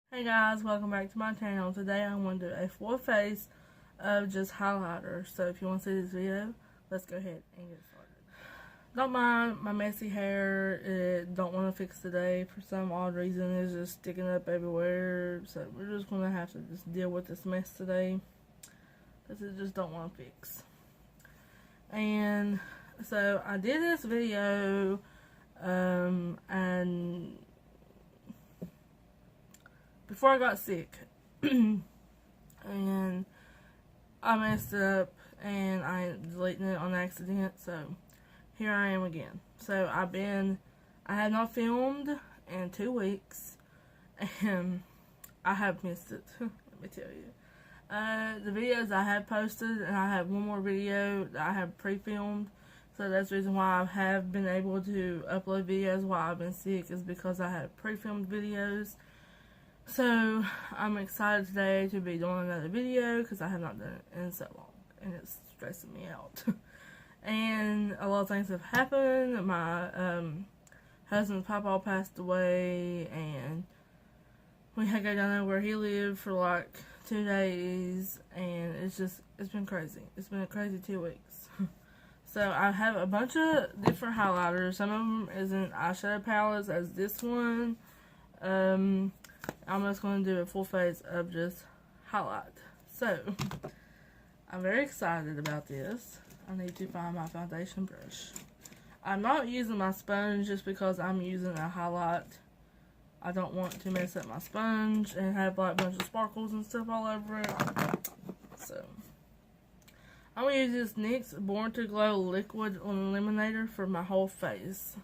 Hey guys, welcome back to my channel. Today I'm going to do a full face of just highlighter. So if you want to see this video, let's go ahead and get started. Don't mind my messy hair. Don't want to fix today for some odd reason. It's just sticking up everywhere. So we're just going to have to just deal with this mess today. Because it just don't want to fix. And so I did this video and before I got sick, and I messed it up, and I ended up deleting it on accident, so here I am again. So I have not filmed in 2 weeks, and I have missed it, let me tell you. The videos I have posted, and I have one more video that I have pre-filmed, so that's the reason why I have been able to upload videos while I've been sick, is because I have pre-filmed videos. So, I'm excited today to be doing another video because I have not done it in so long and it's stressing me out. And a lot of things have happened. My husband's papa passed away and we had to go down there where he lived for like 2 days and it's been crazy. It's been a crazy 2 weeks. So, I have a bunch of different highlighters. Some of them isn't eyeshadow palettes as this one. I'm just going to do a full face of just highlight. So, I'm very excited about this. I need to find my foundation brush. I'm not using my sponge just because I'm using a highlight. I don't want to mess up my sponge and have like a bunch of sparkles and stuff all over it. So, I'm going to use this NYX Born to Glow Liquid Illuminator for my whole face.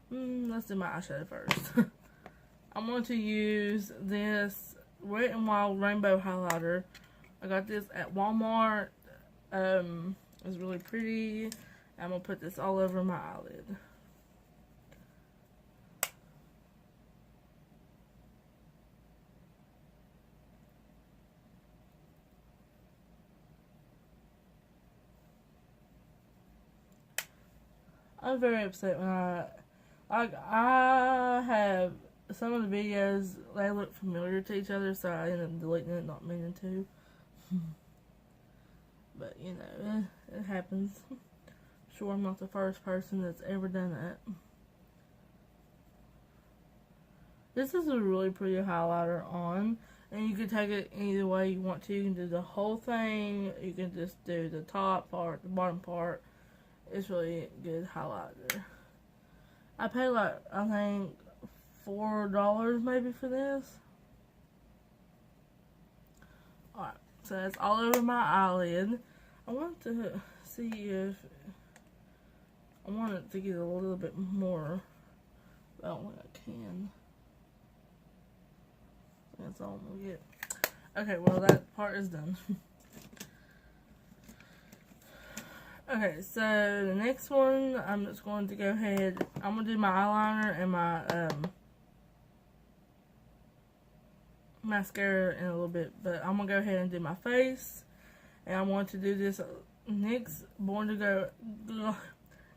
Let's do my eyeshadow first. I'm going to use this Wet n Wild Rainbow Highlighter. I got this at Walmart. It's really pretty. I'm going to put this all over my eyelid. I'm very upset when I have some of the videos, they look familiar to each other, so I ended up deleting it, not meaning to. But, you know, it happens. Sure, I'm not the first person that's ever done that. This is a really pretty highlighter on, and you can take it either way you want to. You can do the whole thing, you can just do the top part, the bottom part. It's really a good highlighter. I paid like, I think, $4 maybe for this. Alright, so it's all over my eyelid. I want to see if I want it to get a little bit more, but I don't think I can. That's all I'm gonna get. Okay, well that part is done. Okay, so the next one, I'm just going to go ahead, I'm going to do my eyeliner and my mascara in a little bit, but I'm going to go ahead and do my face, and I want to do this NYX Born to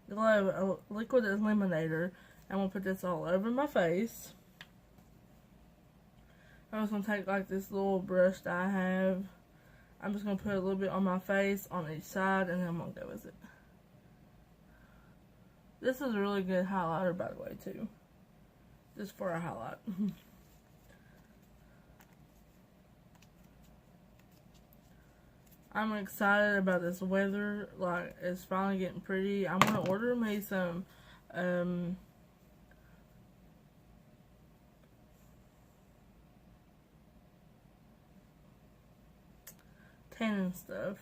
Glow Liquid Illuminator. I'm going to put this all over my face. I'm just going to take like this little brush that I have. I'm just going to put a little bit on my face on each side, and then I'm going to go with it. This is a really good highlighter, by the way, too. Just for a highlight. I'm excited about this weather. Like, it's finally getting pretty. I'm going to order me some, tanning stuff.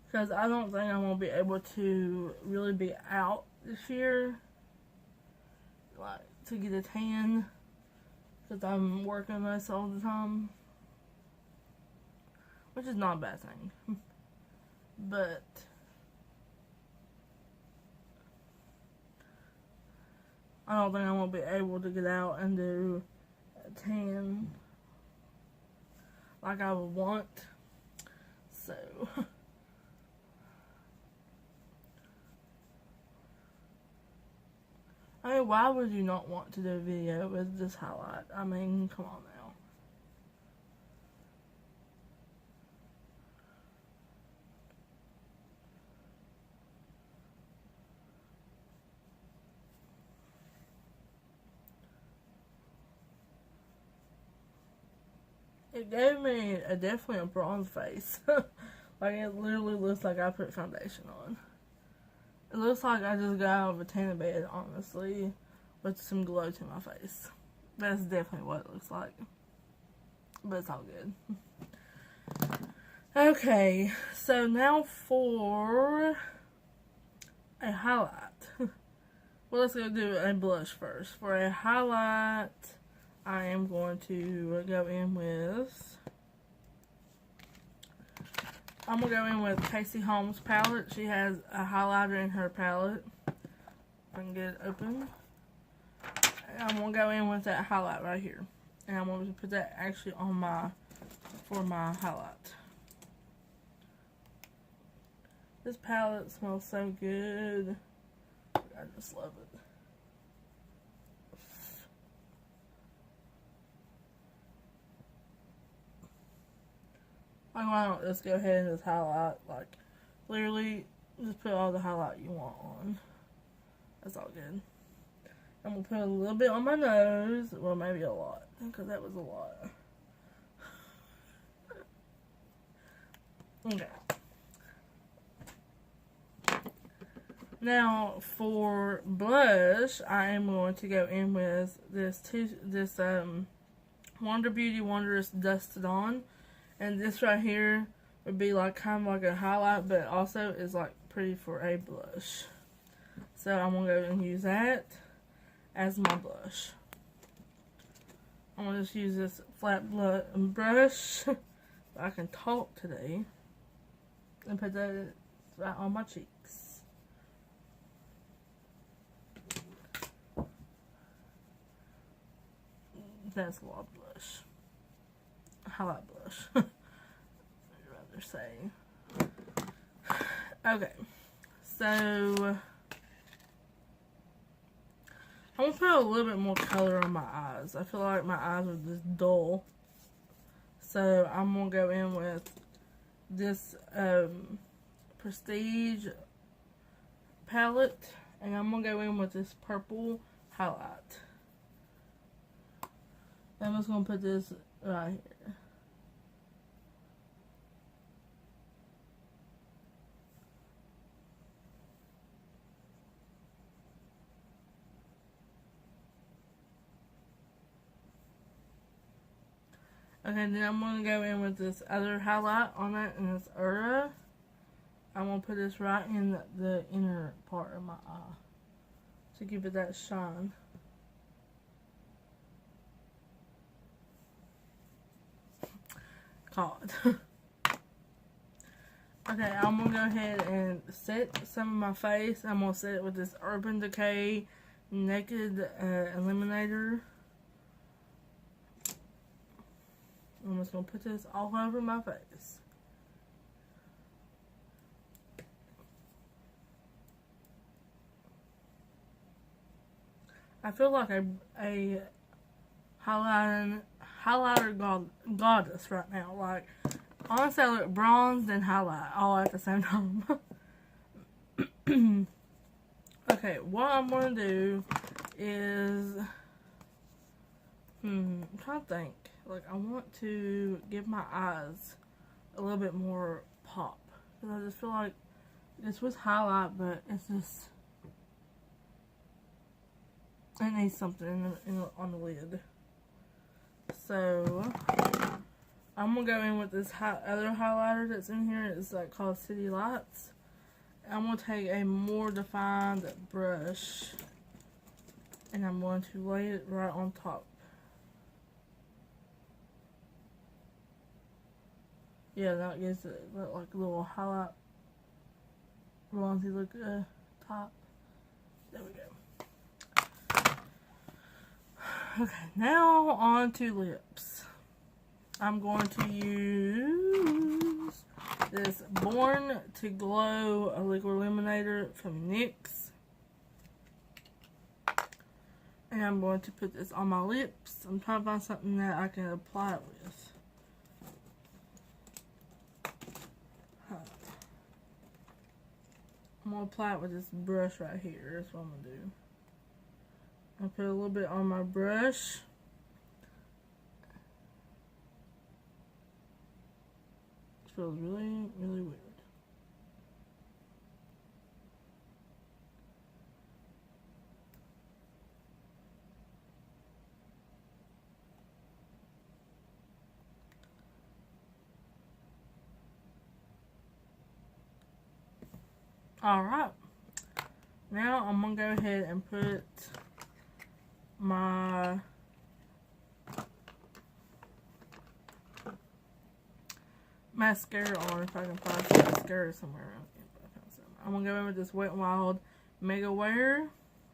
Because I don't think I'm going to be able to really be out this year. Like, to get a tan. Because I'm working most all the time. Which is not a bad thing. But I don't think I'm going to be able to get out and do a tan like I would want. So I mean, why would you not want to do a video with this highlight? I mean, come on now. It gave me definitely a bronze face. Like, it literally looks like I put foundation on. It looks like I just got out of a tanning bed, honestly, with some glow to my face. That's definitely what it looks like. But it's all good. Okay, so now for a highlight. Well, let's go do a blush first. For a highlight, I am going to go in with... I'm going to go in with Casey Holmes' palette. She has a highlighter in her palette. I can get it open. I'm going to go in with that highlight right here. And I'm going to put that actually on for my highlight. This palette smells so good. I just love it. Like, why don't just go ahead and just highlight, like, literally, just put all the highlight you want on. That's all good. I'm going to put a little bit on my nose, well, maybe a lot, because that was a lot. Okay. Now, for blush, I am going to go in with this Wander Beauty Wondrous Dusted On. And this right here would be like kind of like a highlight, but also is like pretty for a blush. So I'm going to go and use that as my blush. I'm going to just use this flat brush so I can talk today. And put that right on my cheeks. That's a lot of blush. Highlight blush. I'd rather say. Okay. So I'm going to put a little bit more color on my eyes. I feel like my eyes are just dull. So I'm going to go in with this Prestige palette. And I'm going to go in with this purple highlight. I'm just going to put this right here. Okay, then I'm going to go in with this other highlight on it, and it's Ura. I'm going to put this right in the inner part of my eye to give it that shine. God. Okay, I'm going to go ahead and set some of my face. I'm going to set it with this Urban Decay Naked Eliminator. I'm just going to put this all over my face. I feel like a highlighter goddess right now. Like, honestly, I look bronzed and highlight all at the same time. Okay, what I'm going to do is... I'm trying to think. Like, I want to give my eyes a little bit more pop. Because I just feel like this was highlight, but it's just... it needs something on the lid. So, I'm going to go in with this other highlighter that's in here. It's like called City Lights. I'm going to take a more defined brush. And I'm going to lay it right on top. Yeah, that gives it like a little highlight bronzy look top. There we go. Okay, now on to lips. I'm going to use this Born to Glow liquid illuminator from NYX. And I'm going to put this on my lips. I'm trying to find something that I can apply it with. I'm going to apply it with this brush right here. That's what I'm going to do. I'll put a little bit on my brush. It feels really, really weird. Alright, now I'm going to go ahead and put my mascara on, if I can find some mascara somewhere around here. I'm going to go in with this Wet n Wild Mega Wear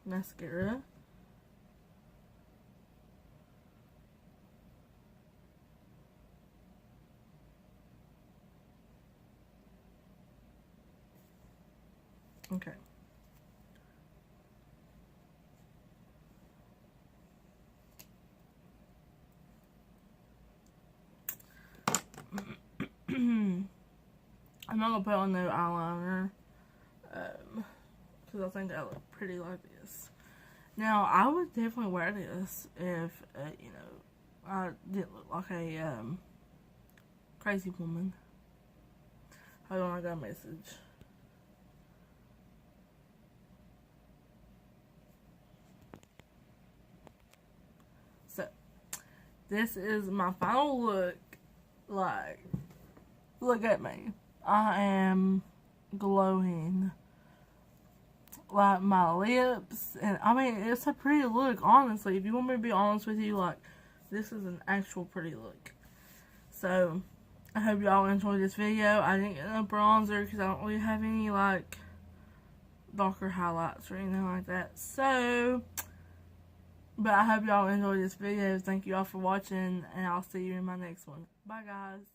mascara. Okay. I'm not gonna put on no eyeliner because I think I look pretty like this. Now, I would definitely wear this if you know, I didn't look like a crazy woman. Hold on, I got a message. So, this is my final look. Like, look at me. I am glowing. Like, my lips. And, I mean, it's a pretty look, honestly. If you want me to be honest with you, like, this is an actual pretty look. So, I hope y'all enjoyed this video. I didn't get no bronzer because I don't really have any, like, darker highlights or anything like that. So, but I hope y'all enjoyed this video. Thank you all for watching, and I'll see you in my next one. Bye, guys.